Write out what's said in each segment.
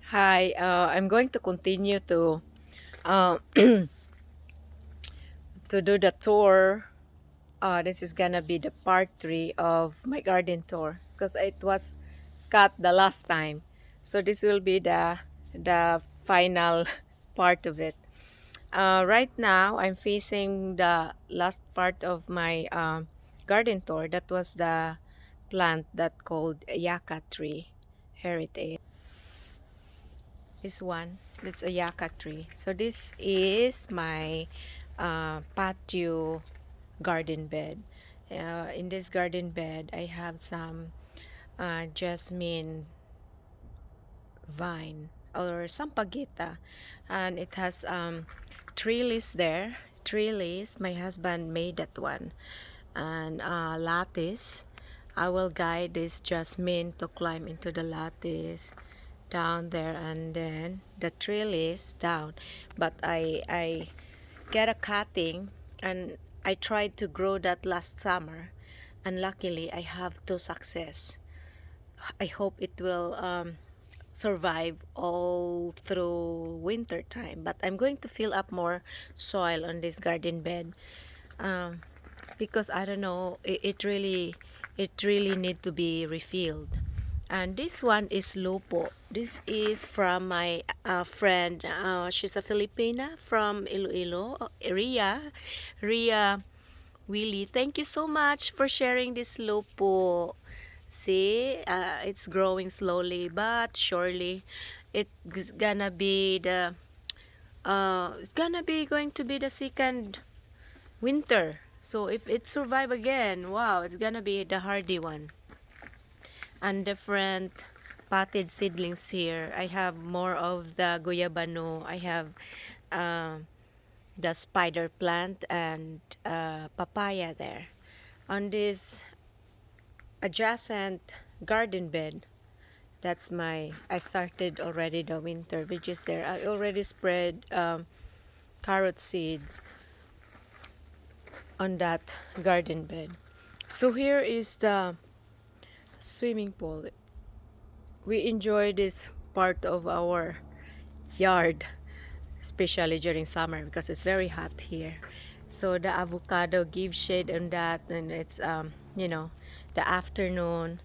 Hi, I'm going to continue to do the tour. This is gonna be the part three of my garden tour because it was cut the last time. So this will be the final part of it. Right now, I'm facing the last part of my garden tour. That was the plant that called yucca tree heritage. This one, it's a yucca tree. So this is my patio garden bed. In this garden bed, I have some jasmine vine or sampaguita, and it has trellis there. Trellis, my husband made that one, and lattice. I will guide this jasmine to climb into the lattice down there, and then the trellis down. But I get a cutting, and I tried to grow that last summer, and luckily I have two success. I hope it will survive all through winter time, but I'm going to fill up more soil on this garden bed, um, because I don't know, it really need to be refilled. And this one is lupo. This is from my friend. She's a Filipina from Iloilo, Ria Willie. Thank you so much for sharing this lupo. See, it's growing slowly but surely. It's gonna be going to be the second winter. So if it survive again, wow, it's gonna be the hardy one. And different potted seedlings here. I have more of the guyabano. I have uh, the spider plant and papaya there. On this adjacent garden bed, I started already the winter veggies there. I already spread carrot seeds on that garden bed. So here is the swimming pool. We enjoy this part of our yard, especially during summer because it's very hot here. So the avocado gives shade on that, and it's the afternoon,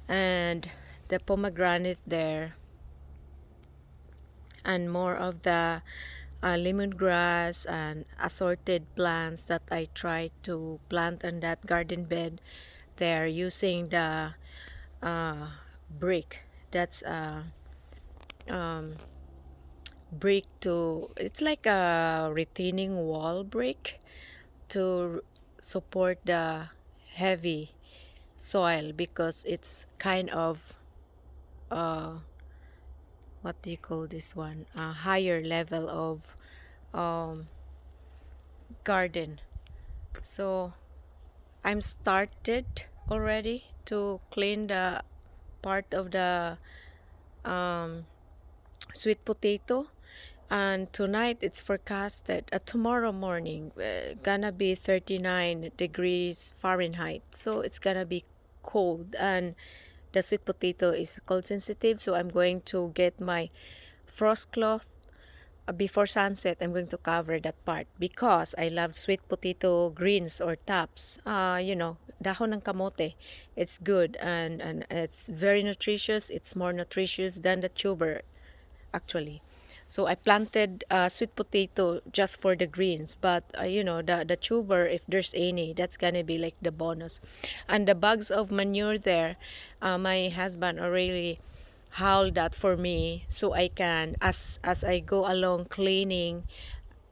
and the pomegranate there, and more of the lemongrass and assorted plants that I try to plant on that garden bed. They're using the uh, brick. That's um, brick to, it's like a retaining wall brick to support the heavy soil because it's kind of uh, what do you call this one, a higher level of um, garden. So I'm started already to clean the part of the um, sweet potato, and tonight it's forecasted tomorrow morning gonna be 39 degrees Fahrenheit, so it's gonna be cold, and the sweet potato is cold sensitive, so I'm going to get my frost cloth. Before sunset, I'm going to cover that part because I love sweet potato greens or tops. Dahon ng kamote. It's good, and it's very nutritious. It's more nutritious than the tuber, actually. So I planted sweet potato just for the greens, but the tuber, if there's any, that's gonna be like the bonus. And the bags of manure there, my husband already haul that for me, so I can, as I go along cleaning.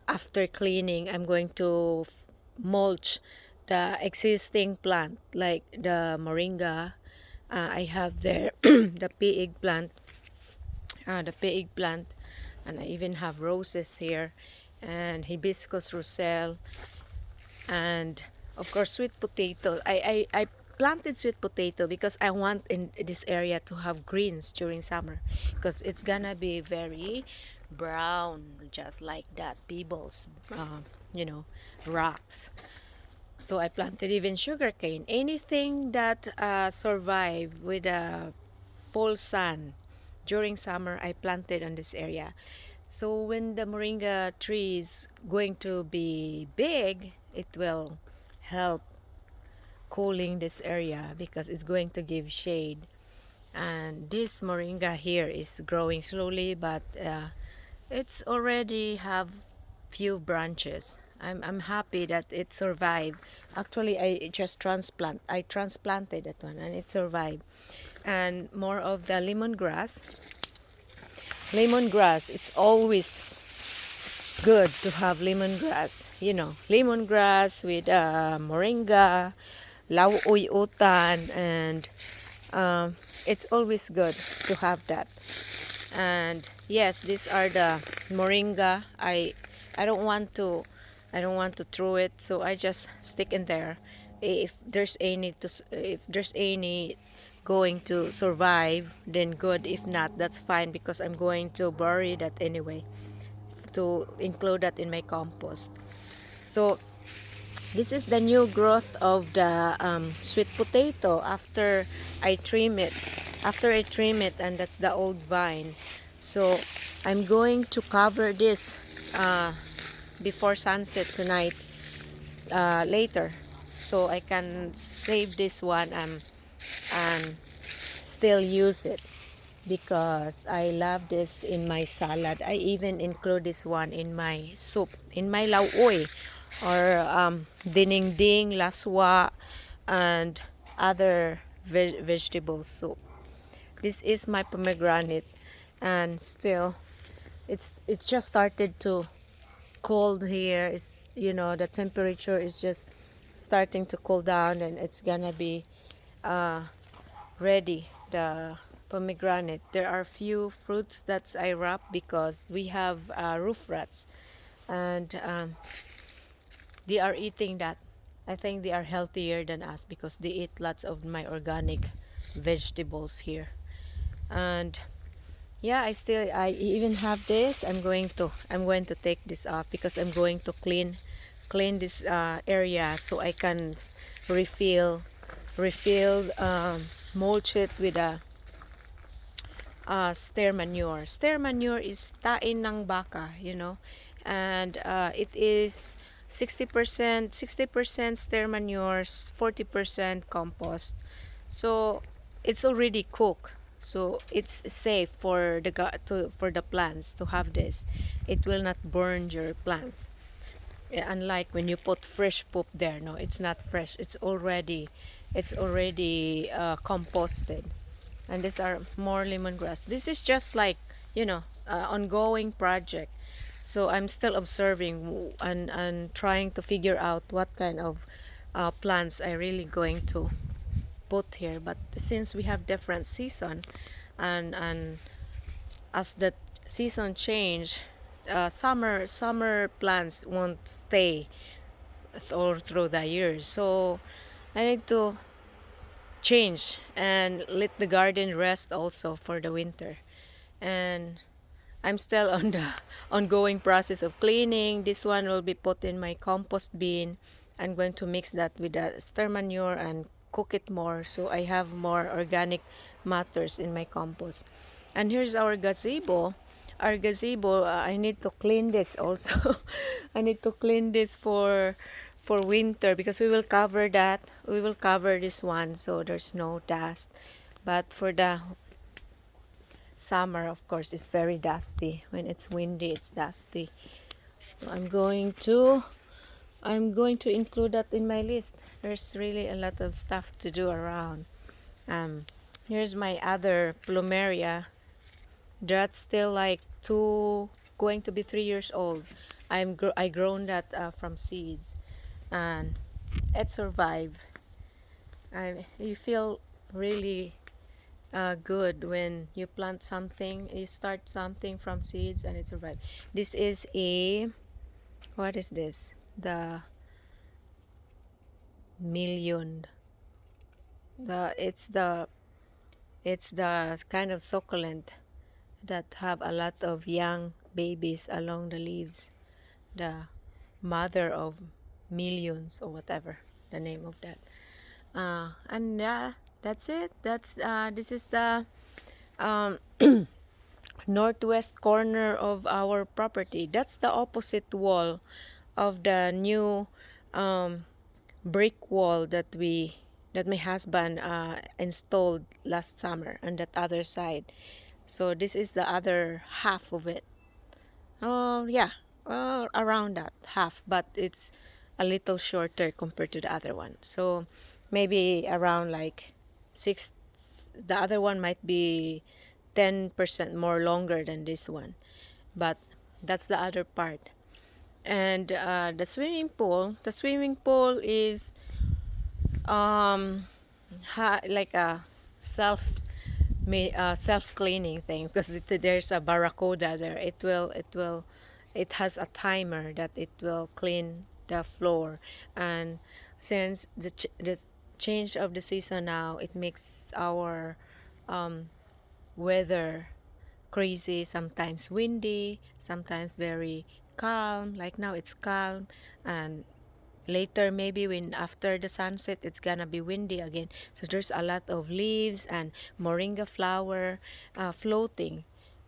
After cleaning, I'm going to mulch the existing plant like the moringa. I have there the pig plant, and I even have roses here, and hibiscus roselle, and of course sweet potato. I planted sweet potato because I want in this area to have greens during summer because it's gonna be very brown, just like that pebbles, you know rocks. So I planted even sugarcane, anything that survive with a full sun, during summer I planted on this area. So when the moringa tree is going to be big, it will help cooling this area because it's going to give shade. And this moringa here is growing slowly, but it's already have few branches. I'm happy that it survived. Actually, I transplanted that one and it survived. And more of the lemongrass. Lemongrass, it's always good to have lemongrass. You know, lemongrass with moringa, lauoy utan, and it's always good to have that. And yes, these are the moringa. I don't want to throw it, so I just stick in there. If there's any going to survive, then good. If not, that's fine because I'm going to bury that anyway to include that in my compost. So this is the new growth of the sweet potato after I trim it. And that's the old vine. So I'm going to cover this before sunset tonight, later, so I can save this one and still use it because I love this in my salad. I even include this one in my soup, in my lauoy or dinengding, laswa, and other vegetable soup. This is my pomegranate, and still it's just started to cold here. Is the temperature is just starting to cool down, and it's gonna be ready, the pomegranate. There are few fruits that I wrap because we have roof rats, and they are eating that. I think they are healthier than us because they eat lots of my organic vegetables here. And yeah, I even have this. I'm going to take this off because I'm going to clean this area so I can refill mulch it with a stair manure. Stair manure is tain ng baka, and it is 60% stair manures, 40% compost. So it's already cooked. So it's safe for for the plants to have this. It will not burn your plants. Unlike when you put fresh poop there, no, it's not fresh. It's already composted. And these are more lemongrass. This is just like ongoing project. So I'm still observing and trying to figure out what kind of plants I really going to put here. But since we have different season, and as the season change, summer plants won't stay all through the year. So I need to change and let the garden rest also for the winter. And I'm still on the ongoing process of cleaning. This one will be put in my compost bin. I'm going to mix that with the stir manure and cook it more so I have more organic matters in my compost. And here's our gazebo. Our gazebo, I need to clean this also. I need to clean this for winter because we will cover that. We will cover this one so there's no dust. But for the summer, of course, it's very dusty. When it's windy, it's dusty. So I'm going to include that in my list. There's really a lot of stuff to do around. Here's my other plumeria. That's still like going to be 3 years old. I grown that from seeds, and it survived. You feel really good when you plant something, you start something from seeds and it survives. This is what is this? The million. It's the kind of succulent that have a lot of young babies along the leaves. The mother of millions or whatever the name of that. And that's it. This is the northwest corner of our property. That's the opposite wall of the new um, brick wall that my husband installed last summer on that other side. So this is the other half of it. Oh yeah, around that half, but it's a little shorter compared to the other one. So maybe around like six. The other one might be 10% more longer than this one, but that's the other part. And the swimming pool is um like a self self cleaning thing because there's a barracuda there. It has a timer that it will clean the floor. And since the change of the season now, it makes our weather crazy, sometimes windy, sometimes very calm. Like now it's calm, and later maybe when after the sunset it's gonna be windy again. So there's a lot of leaves and moringa flower floating,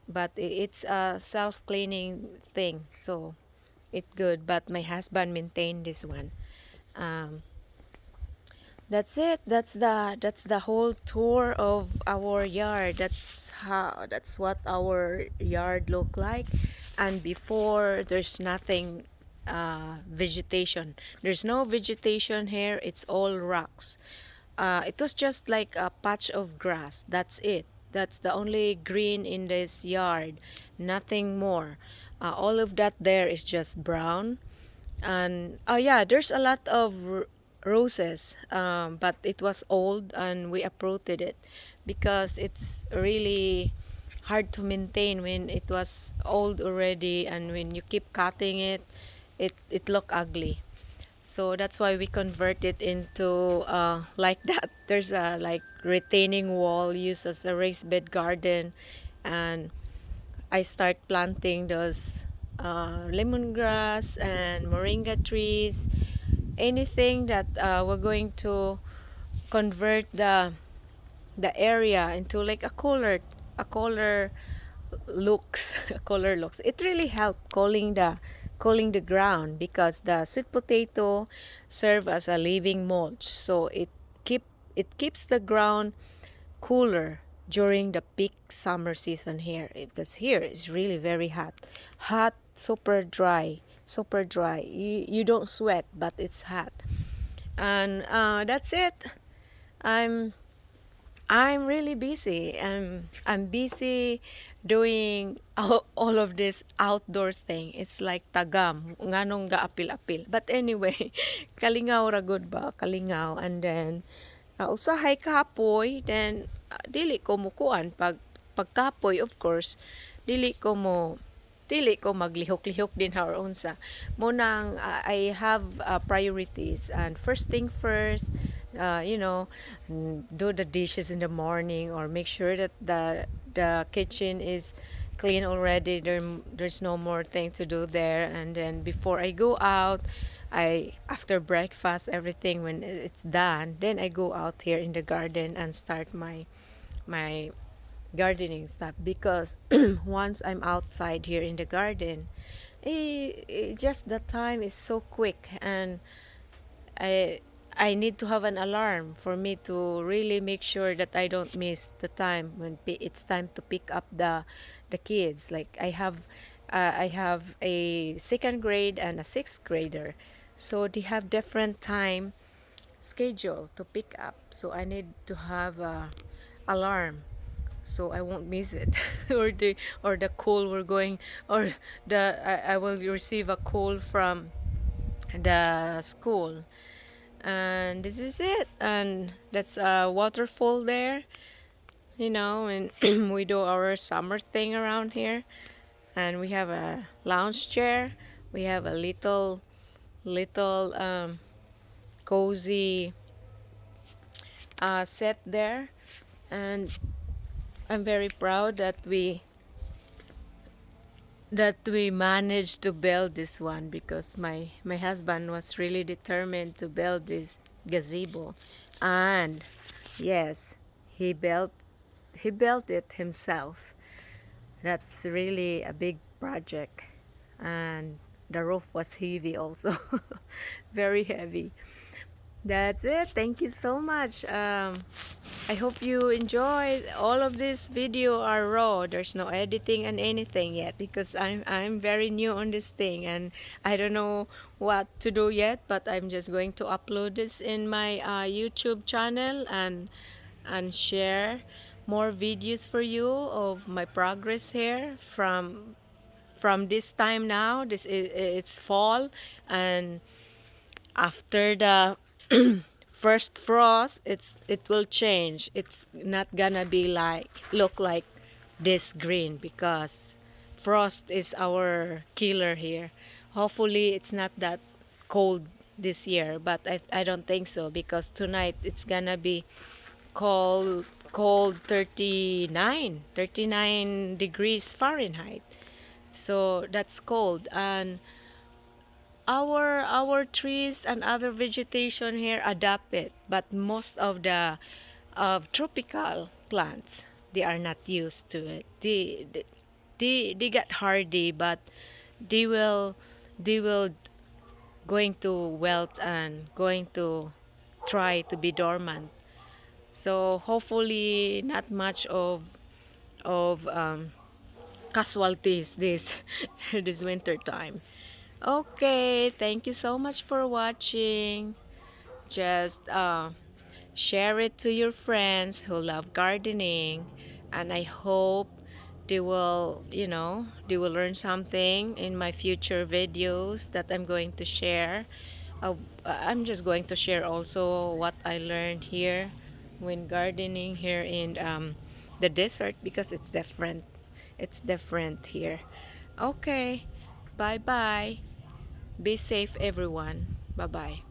but it's a self-cleaning thing, so it's good. But my husband maintained this one. um, that's it. That's the whole tour of our yard. That's what our yard look like. And before, there's nothing vegetation. There's no vegetation here. It's all rocks. It was just like a patch of grass. That's it. That's the only green in this yard. Nothing more. All of that there is just brown. And oh yeah, there's a lot of roses, but it was old and we uprooted it because it's really hard to maintain when it was old already, and when you keep cutting it, it look ugly. So that's why we convert it into like that. There's a like retaining wall used as a raised bed garden, and I start planting those lemongrass and moringa trees, anything that we're going to convert the area into like a color looks a color looks. It really helped cooling the ground because the sweet potato serve as a living mulch, so keep it keeps the ground cooler during the peak summer season here, because here is really very hot, super dry. You don't sweat, but it's hot. And that's it. I'm i'm really busy. I'm busy doing all of this outdoor thing. It's like tagam nganong gaapil-apil, but anyway, kalingaw ra gud ba, kalingaw. And then usahay kapoy, then dili ko mukuan pagkapoy, of course. Dili ko maglihok-lihok din or unsa. Munang I have priorities, and first thing first, do the dishes in the morning, or make sure that the kitchen is clean already. There's no more thing to do there. And then before I go out, I after breakfast, everything when it's done, then I go out here in the garden and start my gardening stuff. Because once I'm outside here in the garden, just the time is so quick, and I I need to have an alarm for me to really make sure that I don't miss the time when it's time to pick up the kids. Like I have a second grade and a sixth grader, so they have different time schedule to pick up. So I need to have a alarm so I won't miss it. Or the call we're going, or I will receive a call from the school. And this is it. And that's a waterfall there, and we do our summer thing around here. And we have a lounge chair. We have a little cozy set there. And I'm very proud that we managed to build this one, because my husband was really determined to build this gazebo. And yes, he built it himself. That's really a big project. And the roof was heavy also. Very heavy. That's it. Thank you so much. I hope you enjoyed. All of this video are raw. There's no editing and anything yet because I'm very new on this thing and I don't know what to do yet. But I'm just going to upload this in my YouTube channel and share more videos for you of my progress here from this time now. This is it's fall, and after the first frost, it will change. It's not gonna be like look like this green because frost is our killer here. Hopefully it's not that cold this year, but I don't think so because tonight it's gonna be cold 39 degrees Fahrenheit. So that's cold, and our trees and other vegetation here adapt it, but most of the of tropical plants, they are not used to it. They get hardy, but they will going to wilt and going to try to be dormant. So hopefully not much of casualties this this winter time. Okay, thank you so much for watching. Just share it to your friends who love gardening, and I hope they will, they will learn something in my future videos that I'm going to share. uh, I'm just going to share also what I learned here when gardening here in the desert because it's different here. Okay, bye bye. Be safe, everyone. Bye bye.